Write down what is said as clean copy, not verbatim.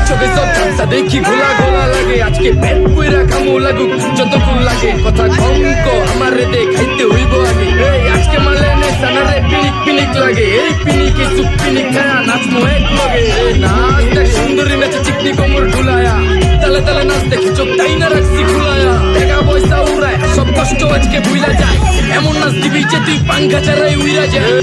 চোখে সব ঝাপসা দেখি ঘোলা ঘোলা লাগে। আজকে পেট পুইরা কামু লাগুক যতক্ষণ লাগে। কথা কম ক আমারে দে খাইতে হইব আগে। এই আজকে মালে নে সানারে পিনিক পিনিক লাগে। এই পিনিকে চুপ পিনিক খায়া নাচমো এক লগে। এই নাচ দেখ সুন্দরী নাচে চিকনি কোমর ঢুলায়া। তালে তালে নাচ দেখে চোখ তাই না রাখছি খুলায়া। টাকা পয়সা উড়ায় সব কষ্ট আজকে ভুইলা যায়। এমন নাচ দিবি যে তুই পাঙ্খা ছাড়াই উইরা যায়।